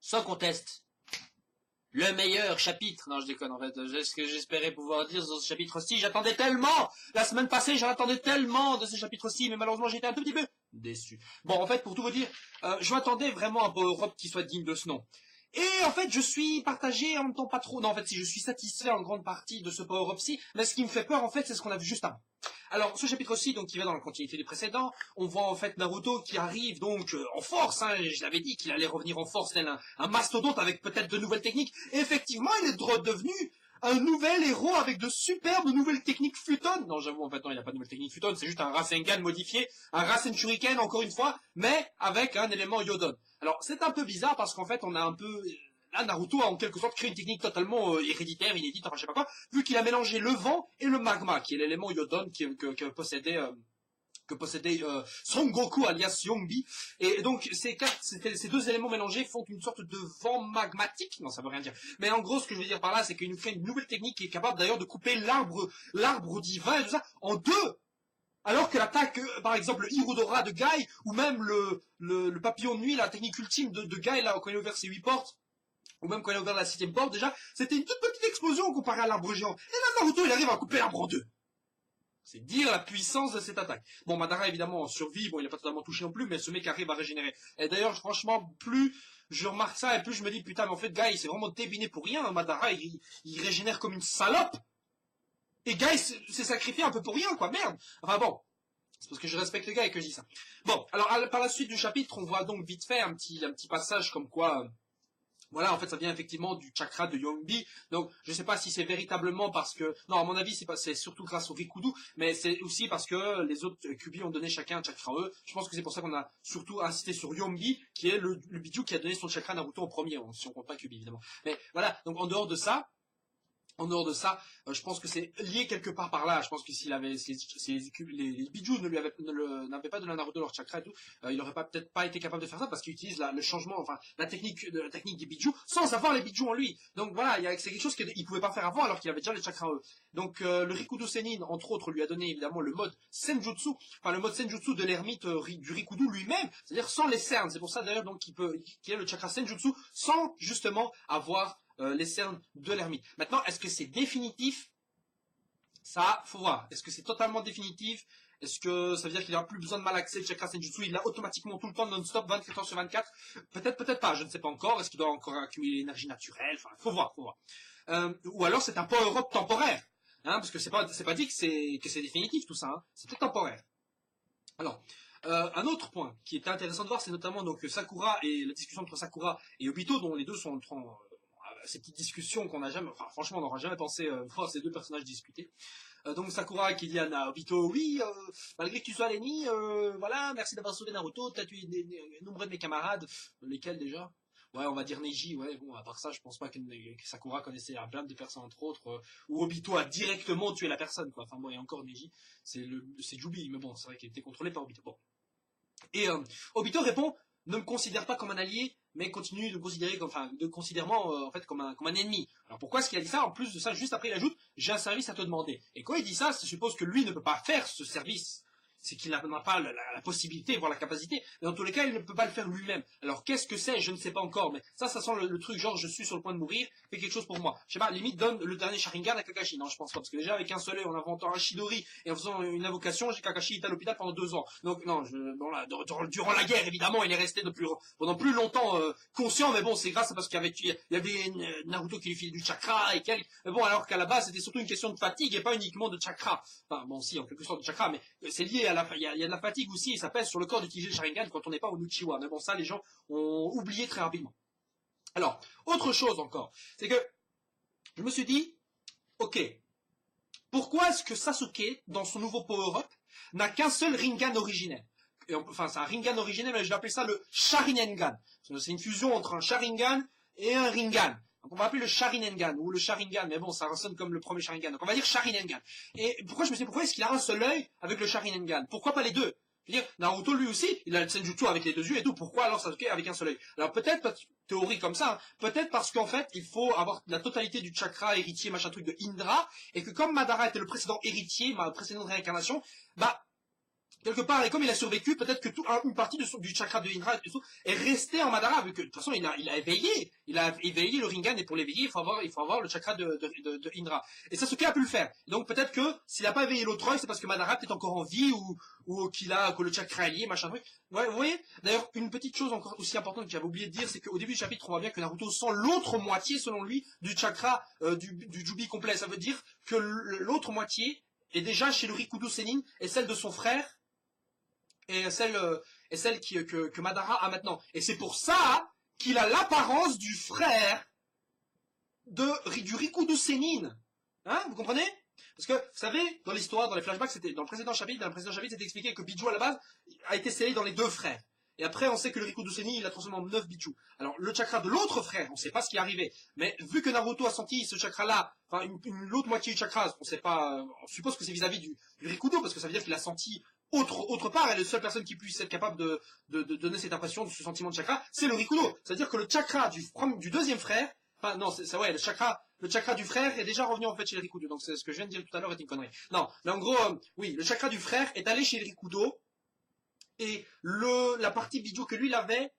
sans conteste, le meilleur chapitre. Non, je déconne, en fait. Ce que j'espérais pouvoir dire dans ce chapitre-ci, j'attendais tellement. La semaine passée, j'en attendais tellement de ce chapitre-ci, mais malheureusement, j'étais un tout petit peu déçu. Bon, en fait, pour tout vous dire, je m'attendais vraiment à un Power-Up qui soit digne de ce nom. Et en fait, je suis partagé en même temps pas trop. Non, en fait, si je suis satisfait en grande partie de ce Power-Up-ci, mais ce qui me fait peur, en fait, c'est ce qu'on a vu juste avant. Alors, ce chapitre-ci, donc, qui va dans la continuité du précédent, on voit en fait Naruto qui arrive donc en force, hein, je l'avais dit qu'il allait revenir en force tel un mastodonte avec peut-être de nouvelles techniques, et effectivement, il est redevenu un nouvel héros avec de superbes nouvelles techniques futon. Non, j'avoue, en fait, non, il n'a pas de nouvelles techniques futon, c'est juste un Rasengan modifié, un Rasen Shuriken, encore une fois, mais avec un élément Yodon. Alors, c'est un peu bizarre parce qu'en fait, on a un peu... Là, Naruto a en quelque sorte créé une technique totalement héréditaire, inédite, enfin je sais pas quoi, vu qu'il a mélangé le vent et le magma, qui est l'élément Yodon que possédait Son Goku alias Yongbi. Et donc ces deux éléments mélangés font une sorte de vent magmatique. Non, ça veut rien dire. Mais en gros, ce que je veux dire par là, c'est qu'il nous crée une nouvelle technique qui est capable d'ailleurs de couper l'arbre divin et tout ça en deux. Alors que l'attaque, par exemple, le Hirudora de Guy, ou même le papillon de nuit, la technique ultime de Guy, là, quand il a ouvert ses 8 portes, ou même quand il a ouvert la 7ème porte, déjà, c'était une toute petite explosion comparée à l'arbre géant. Et là, Naruto, il arrive à couper l'arbre en deux. C'est dire la puissance de cette attaque. Bon, Madara, évidemment, survit. Bon, il n'est pas totalement touché non plus, mais ce mec arrive à régénérer. Et d'ailleurs, franchement, plus je remarque ça, et plus je me dis, putain, mais en fait, Guy, il s'est vraiment débiné pour rien. Madara, il régénère comme une salope. Et Guy s'est sacrifié un peu pour rien, quoi. Merde. Enfin bon. C'est parce que je respecte le gars et que je dis ça. Bon, alors, par la suite du chapitre, on voit donc vite fait un petit passage comme quoi... Voilà, en fait, ça vient effectivement du chakra de Yongbi. Donc, je sais pas si c'est véritablement parce que... Non, à mon avis, c'est surtout grâce au Rikudu, mais c'est aussi parce que les autres Kyuubi ont donné chacun un chakra eux. Je pense que c'est pour ça qu'on a surtout insisté sur Yongbi, qui est le bidou qui a donné son chakra à Naruto en premier, si on compte pas Kyuubi, évidemment. Mais voilà, donc en dehors de ça, je pense que c'est lié quelque part par là. Je pense que s'il avait, les bijous n'avaient pas donné à Naruto leur chakra et tout, il aurait peut-être pas été capable de faire ça parce qu'il utilise le changement, enfin, la technique des bijous sans avoir les bijous en lui. Donc voilà, c'est quelque chose qu'il pouvait pas faire avant alors qu'il avait déjà les chakras eux. Donc, le Rikudu Senin, entre autres, lui a donné évidemment le mode Senjutsu, enfin, le mode Senjutsu de l'ermite du Rikudu lui-même, c'est-à-dire sans les cernes. C'est pour ça d'ailleurs, donc, qu'il a le chakra Senjutsu sans, justement, avoir les cernes de l'ermite. Maintenant, est-ce que c'est définitif? Ça, faut voir. Est-ce que c'est totalement définitif? Est-ce que ça veut dire qu'il n'aura plus besoin de malaxer le chakra Senjutsu? Il l'a automatiquement tout le temps, non-stop, 24 heures sur 24? Peut-être, peut-être pas. Je ne sais pas encore. Est-ce qu'il doit encore accumuler l'énergie naturelle? Enfin, faut voir. Ou alors c'est un power-up temporaire. Hein, parce que c'est pas dit que c'est définitif tout ça. Hein. C'est peut-être temporaire. Alors, un autre point qui est intéressant de voir, c'est notamment donc Sakura et la discussion entre Sakura et Obito, dont les deux sont en train ces petites discussions qu'on n'a jamais, enfin franchement on n'aura jamais pensé voir ces deux personnages discuter. Donc Sakura qui dit à Obito, oui, malgré que tu sois l'ennemi, voilà, merci d'avoir sauvé Naruto, t'as tué nombreux de mes camarades, lesquels déjà? Ouais, on va dire Neji, ouais, bon, à part ça, je pense pas que Sakura connaissait un plein de personnes, entre autres, où Obito a directement tué la personne, quoi. Enfin bon, et encore Neji, c'est Jubi, mais bon, c'est vrai qu'il était contrôlé par Obito. Bon. Et Obito répond, ne me considère pas comme un allié, mais continue de me considérer en fait comme un ennemi. Alors pourquoi est-ce qu'il a dit ça? En plus de ça, juste après il ajoute, j'ai un service à te demander. Et quand il dit ça, ça suppose que lui ne peut pas faire ce service. C'est qu'il n'a pas la possibilité, voire la capacité. Mais dans tous les cas, il ne peut pas le faire lui-même. Alors qu'est-ce que c'est? Je ne sais pas encore. Mais ça sent le truc genre je suis sur le point de mourir, fais quelque chose pour moi. Je sais pas, limite donne le dernier Sharingan à Kakashi. Non, je pense pas. Parce que déjà avec un seul œil, en inventant un Chidori et en faisant une invocation, Kakashi est à l'hôpital pendant 2 ans. Donc non, durant la guerre, évidemment, il est resté pendant plus longtemps conscient. Mais bon, c'est grâce à parce qu'il y avait Naruto qui lui filait du chakra et quelques... Mais bon, alors qu'à la base, c'était surtout une question de fatigue et pas uniquement de chakra. Enfin, bon, si, en quelque sorte de chakra, mais c'est lié à il y a de la fatigue aussi et ça pèse sur le corps d'utiliser le Sharingan quand on n'est pas au Uchiwa. Mais bon, ça, les gens ont oublié très rapidement. Alors, autre chose encore, c'est que je me suis dit, ok, pourquoi est-ce que Sasuke, dans son nouveau power-up, n'a qu'un seul Rinnegan originel? Enfin, c'est un Rinnegan originel, mais je vais appeler ça le Sharinengan. C'est une fusion entre un Sharingan et un Rinnegan. Donc on va appeler le Sharinengan ou le Sharingan, mais bon, ça ressonne comme le premier Sharingan. Donc on va dire Sharinengan. Et pourquoi est-ce qu'il a un seul œil avec le Sharinengan? Pourquoi pas les deux? Je veux dire, Naruto lui aussi, il a le Senjutsu avec les 2 yeux et tout. Pourquoi alors Sasuke avec un seul œil? Alors peut-être, théorie comme ça, hein, peut-être parce qu'en fait, il faut avoir la totalité du chakra héritier, machin truc de Indra, et que comme Madara était le précédent héritier, ma précédente réincarnation, bah, quelque part, et comme il a survécu, peut-être que une partie du chakra de Indra est restée en Madara, vu que de toute façon il a éveillé le Rinnegan, et pour l'éveiller, il faut avoir le chakra de Indra. Et Sasuke a pu le faire. Donc peut-être que s'il n'a pas éveillé l'autre œil, c'est parce que Madara est encore en vie, ou que le chakra est lié, machin truc. Ouais, vous voyez. D'ailleurs, une petite chose encore aussi importante que j'avais oublié de dire, c'est qu'au début du chapitre, on voit bien que Naruto sent l'autre moitié, selon lui, du chakra du Jubi complet. Ça veut dire que l'autre moitié est déjà chez le Rikudo Sennin, et celle de son frère, et celle que Madara a maintenant. Et c'est pour ça qu'il a l'apparence du frère du Rikudo Sennin. Hein, vous comprenez? Parce que, vous savez, dans l'histoire, dans les flashbacks, dans le précédent chapitre, c'était expliqué que Biju, à la base, a été scellé dans les deux frères. Et après, on sait que le Rikudo Sennin, il a transformé en 9 Biju. Alors, le chakra de l'autre frère, on ne sait pas ce qui est arrivé. Mais vu que Naruto a senti ce chakra-là, enfin, l'autre moitié du chakra, on sait pas, on suppose que c'est vis-à-vis du Rikudo, parce que ça veut dire qu'il a senti autre part, et la seule personne qui puisse être capable de donner cette impression, de ce sentiment de chakra, c'est le Rikudo. C'est-à-dire que le chakra du deuxième frère, enfin, non, ouais, le chakra du frère est déjà revenu en fait chez le Rikudo. Donc, c'est ce que je viens de dire tout à l'heure est une connerie. Non, mais en gros, oui, le chakra du frère est allé chez le Rikudo, et la partie Biju que lui il avait,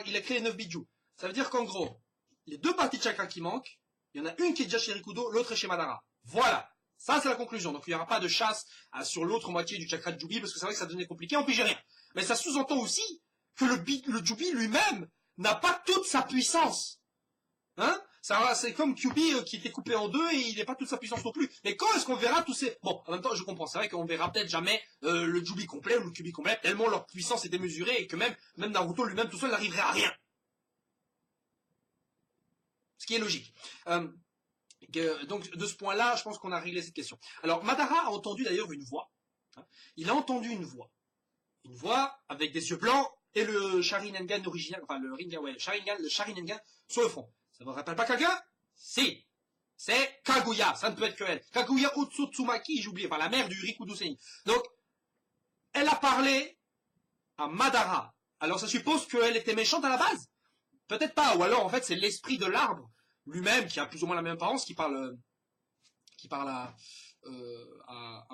il a créé 9 Biju. Ça veut dire qu'en gros, les deux parties de chakra qui manquent, il y en a une qui est déjà chez Rikudo, l'autre est chez Madara. Voilà. Ça, c'est la conclusion. Donc, il n'y aura pas de chasse sur l'autre moitié du chakra de Jubi, parce que c'est vrai que ça devenait compliqué, on pigeait rien. Mais ça sous-entend aussi que le Jubi lui-même n'a pas toute sa puissance. Hein? C'est comme Kyuubi qui était coupé en deux et il n'est pas toute sa puissance non plus. Mais quand est-ce qu'on verra tous ces... Bon, en même temps, je comprends. C'est vrai qu'on verra peut-être jamais le Jubi complet ou le Kyuubi complet, tellement leur puissance est démesurée et que même Naruto lui-même tout seul n'arriverait à rien. Ce qui est logique. Donc, de ce point-là, je pense qu'on a réglé cette question. Alors, Madara a entendu d'ailleurs une voix. Hein. Il a entendu une voix. Une voix avec des yeux blancs et le Sharingan original, enfin le Rinnegan, ouais, le Sharingan sur le front. Ça vous rappelle pas quelqu'un? Si. C'est Kaguya, ça ne peut être que elle. Kaguya Otsutsumaki, j'ai oublié, enfin la mère du Rikudo Sennin. Donc, elle a parlé à Madara. Alors, ça suppose qu'elle était méchante à la base? Peut-être pas, ou alors en fait c'est l'esprit de l'arbre lui-même, qui a plus ou moins la même apparence, qui parle à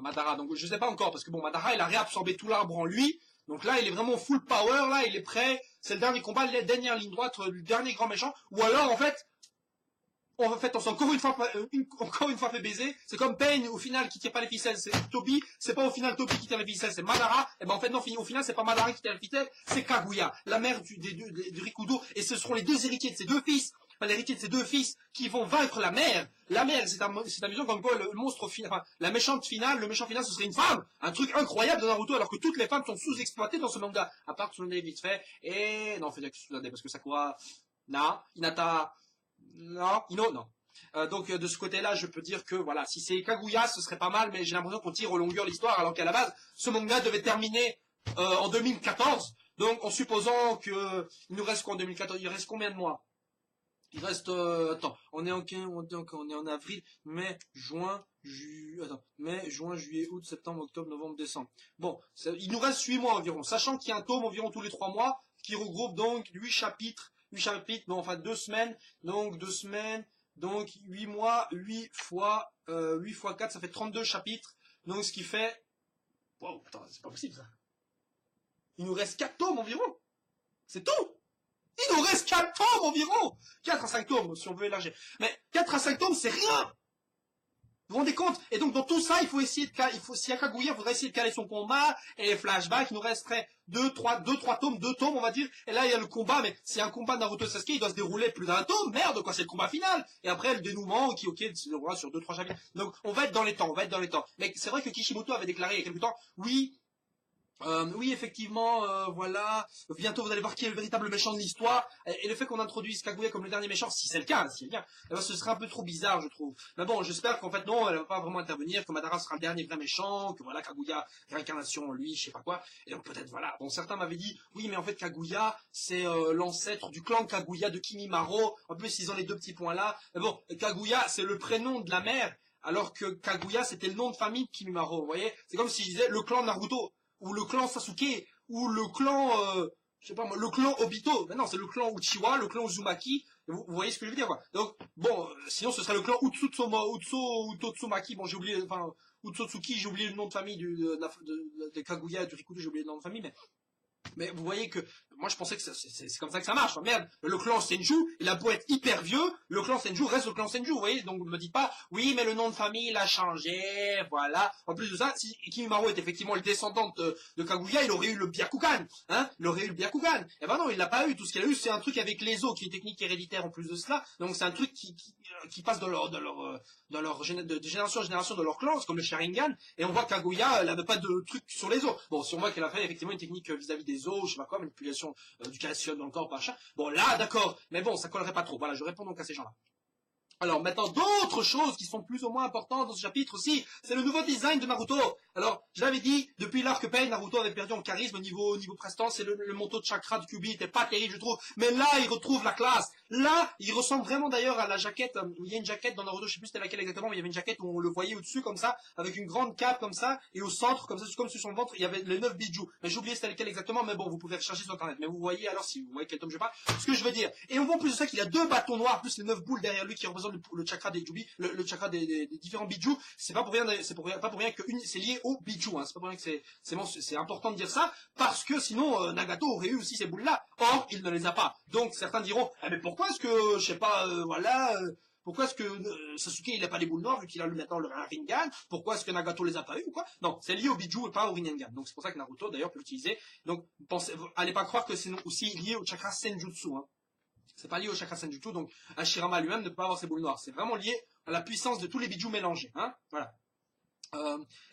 Madara. Donc je sais pas encore, parce que bon, Madara, il a réabsorbé tout l'arbre en lui, donc là, il est vraiment full power, là, il est prêt, c'est le dernier combat, la dernière ligne droite, le dernier grand méchant, ou alors, en fait, on s'est encore une fois fait baiser, c'est comme Pain, au final, qui tire pas les ficelles, c'est Toby, c'est pas au final Toby qui tire les ficelles, c'est Madara, et ben en fait, non, au final, c'est pas Madara qui tire les ficelles, c'est Kaguya, la mère du Rikudo, et ce seront les deux héritiers de ses deux fils, l'héritier de ses deux fils qui vont vaincre la mère. La mère, c'est amusant comme quoi le monstre final, enfin, la méchante finale, le méchant final, ce serait une femme. Un truc incroyable de Naruto, alors que toutes les femmes sont sous-exploitées dans ce manga. À part Tsunade vite fait, et non, fait Tsunade, parce que Sakura, non, Hinata, non, Ino, non. Donc de ce côté-là, je peux dire que voilà, si c'est Kaguya, ce serait pas mal, mais j'ai l'impression qu'on tire aux longueurs l'histoire, alors qu'à la base, ce manga devait terminer en 2014. Donc en supposant que il nous reste quoi en 2014, il reste combien de mois? Il reste, attends, on est en avril, mai, juin, juillet, août, septembre, octobre, novembre, décembre. Bon, il nous reste 8 mois environ, sachant qu'il y a un tome environ tous les 3 mois, qui regroupe donc 8 chapitres, non, enfin 2 semaines, donc 2 semaines, donc 8 mois, 8 fois 4, ça fait 32 chapitres, donc ce qui fait, wow, attends, c'est pas possible ça. Il nous reste 4 tomes environ, c'est tout. Il nous reste 4 tomes environ. 4 à 5 tomes, si on veut élargir. Mais 4 à 5 tomes, c'est rien. Vous vous rendez compte? Et donc, dans tout ça, il faut essayer s'il y a Kaguya, il faudrait essayer de caler son combat, et les flashbacks, il nous resterait 2 tomes, on va dire. Et là, il y a le combat, mais c'est un combat de Naruto et Sasuke, il doit se dérouler plus d'un tome. Merde, quoi, c'est le combat final. Et après, le dénouement, qui, se déroulera sur 2-3 chapitres. Donc, on va être dans les temps, Mais c'est vrai que Kishimoto avait déclaré il y a quelque temps, oui, effectivement, voilà. Bientôt, vous allez voir qui est le véritable méchant de l'histoire. Et le fait qu'on introduise Kaguya comme le dernier méchant, si c'est le cas, eh ben, ce serait un peu trop bizarre, je trouve. Mais bon, j'espère qu'en fait, non, elle va pas vraiment intervenir, que Madara sera le dernier vrai méchant, que voilà, Kaguya, réincarnation en lui, je sais pas quoi. Et donc peut-être, voilà. Bon, certains m'avaient dit, oui, mais en fait, Kaguya, c'est l'ancêtre du clan Kaguya de Kimimaro. En plus, ils ont les deux petits points là. Mais bon, Kaguya, c'est le prénom de la mère, alors que Kaguya, c'était le nom de famille de Kimimaro. Vous voyez, c'est comme si je disais le clan Naruto, ou le clan Sasuke, ou le clan, je sais pas moi, le clan Obito. Mais non, c'est le clan Uchiwa, le clan Uzumaki. Vous voyez ce que je veux dire, quoi. Donc, bon, sinon ce serait le clan Utotsumaki. Bon, j'ai oublié, enfin, Utsutsuki, j'ai oublié le nom de famille de Kaguya et du Rikudo, j'ai oublié le nom de famille, mais vous voyez que moi je pensais que c'est comme ça que ça marche. Merde, le clan Senju, il a beau être hyper vieux, le clan Senju reste le clan Senju, vous voyez. Donc ne me dites pas, oui, mais le nom de famille il a changé, voilà. En plus de ça, si Kimimaro est effectivement le descendant de Kaguya, il aurait eu le Byakugan, hein, il aurait eu le Byakugan. Et ben non, il l'a pas eu. Tout ce qu'il a eu, c'est un truc avec les os, qui est une technique héréditaire en plus de cela. Donc c'est un truc qui passe de génération en génération de leur clan, c'est comme le Sharingan. Et on voit que Kaguya, elle n'avait pas de truc sur les os. Bon, si on voit qu'elle a fait effectivement une technique vis-à-vis des os, je sais pas quoi, manipulation du calcium dans le corps, machin. Bon, là, d'accord, mais bon, ça collerait pas trop. Voilà, je réponds donc à ces gens-là. Alors maintenant, d'autres choses qui sont plus ou moins importantes dans ce chapitre aussi, c'est le nouveau design de Naruto. Alors, je l'avais dit, depuis l'arc Pain, Naruto avait perdu en charisme niveau prestance, et le manteau de chakra de Kyuubi était pas terrible, je trouve. Mais là, il retrouve la classe. Là, il ressemble vraiment d'ailleurs à la jaquette. Il y a une jaquette dans Naruto, je sais plus c'était laquelle exactement, mais il y avait une jaquette où on le voyait au-dessus comme ça, avec une grande cape comme ça, et au centre, comme ça, comme sur son ventre, il y avait les 9 bijoux. Mais j'ai oublié c'était laquelle exactement, mais bon, vous pouvez rechercher sur internet. Mais vous voyez alors, si vous voyez quel tome je parle, ce que je veux dire. Et on voit en plus de ça qu'il a deux bâtons noirs, plus les 9 boules derrière lui qui représentent le chakra des Jubi, le chakra des différents bijoux. C'est pas pour rien, pas pour rien que c'est lié au bijou, hein. C'est pas pour rien que c'est important de dire ça, parce que sinon, Nagato aurait eu aussi ces boules-là. Or, il ne les a pas. Donc, certains diront, eh, mais pourquoi est-ce que, je sais pas, pourquoi est-ce que Sasuke il a pas les boules noires vu qu'il a maintenant le Rinnegan? Pourquoi est-ce que Nagato les a pas eu ou quoi? Non, c'est lié au bijou et pas au Rinnegan. Donc c'est pour ça que Naruto d'ailleurs peut l'utiliser. Donc allez pas croire que c'est aussi lié au chakra Senjutsu. Hein. C'est pas lié au chakra Senjutsu. Donc Hashirama lui-même ne peut pas avoir ses boules noires. C'est vraiment lié à la puissance de tous les bijoux mélangés. Hein. Voilà.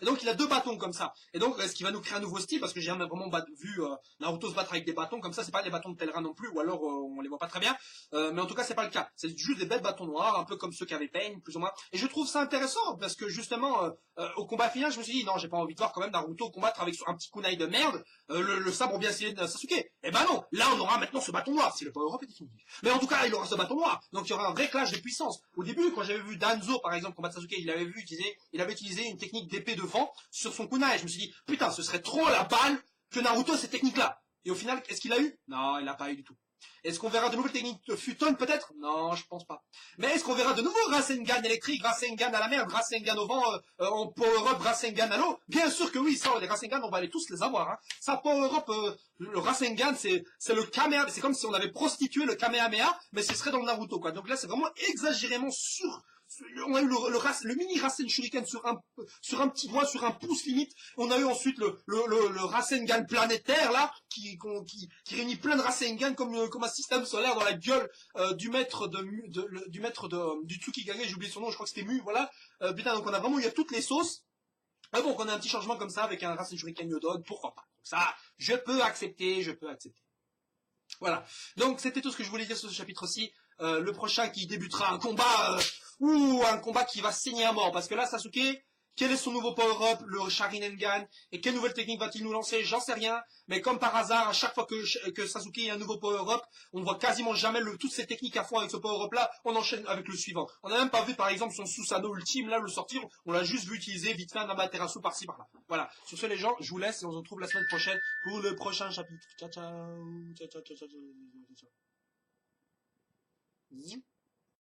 Et donc il a deux bâtons comme ça. Et donc est-ce qu'il va nous créer un nouveau style? Parce que j'ai jamais vraiment vu Naruto se battre avec des bâtons comme ça. C'est pas les bâtons de pèlerin non plus, ou alors on les voit pas très bien. Mais en tout cas c'est pas le cas. C'est juste des belles bâtons noirs, un peu comme ceux qu'avait Pain, plus ou moins. Et je trouve ça intéressant parce que justement au combat final, je me suis dit non, j'ai pas envie de voir quand même Naruto combattre avec un petit kunai de merde, le sabre bien stylé de Sasuke. Eh ben non, là on aura maintenant ce bâton noir. Si le Power Up est définitif. Mais en tout cas il aura ce bâton noir. Donc il y aura un vrai clash de puissance. Au début, quand j'avais vu Danzo par exemple combattre Sasuke, il avait utilisé une technique d'épée de vent sur son kunai. Je me suis dit, putain, ce serait trop la balle que Naruto cette technique-là. Et au final, est-ce qu'il a eu? Non, il n'a pas eu du tout. Est-ce qu'on verra de nouvelles techniques de Futon peut-être? Non, je pense pas. Mais est-ce qu'on verra de nouveaux Rasengan électriques, Rasengan à la mer, Rasengan au vent, en power-up, Rasengan à l'eau? Bien sûr que oui, ça, les Rasengan, on va aller tous les avoir. Hein. Ça, power-up, le Rasengan, c'est le Kamehameha. C'est comme si on avait prostitué le Kamehameha, mais ce serait dans le Naruto, quoi. Donc là, c'est vraiment exagérément on a eu le mini Rasen Shuriken sur un petit doigt, sur un pouce limite. On a eu ensuite le Rasengan planétaire là, qui réunit plein de Rasengan comme un système solaire dans la gueule du maître du Tsukigage. J'ai oublié son nom, je crois que c'était Mu. Voilà. Putain, donc on a vraiment eu à toutes les sauces. Ah bon, qu'on a un petit changement comme ça avec un Rasen Shuriken Yodon, pourquoi pas. Donc ça, je peux accepter. Voilà. Donc c'était tout ce que je voulais dire sur ce chapitre-ci. Le prochain qui débutera un combat qui va saigner à mort. Parce que là, Sasuke, quel est son nouveau power-up, le Sharingan, et quelle nouvelle technique va-t-il nous lancer? J'en sais rien. Mais comme par hasard, à chaque fois que Sasuke a un nouveau power-up, on ne voit quasiment jamais toutes ces techniques à fond avec ce power-up-là. On enchaîne avec le suivant. On n'a même pas vu, par exemple, son Susanoo ultime, là, le sortir. On l'a juste vu utiliser vite fait un Amaterasu par-ci, par-là. Voilà. Sur ce, les gens, je vous laisse et on se retrouve la semaine prochaine pour le prochain chapitre. Ciao, ciao. Ciao, ciao, ciao, ciao, ciao, ciao.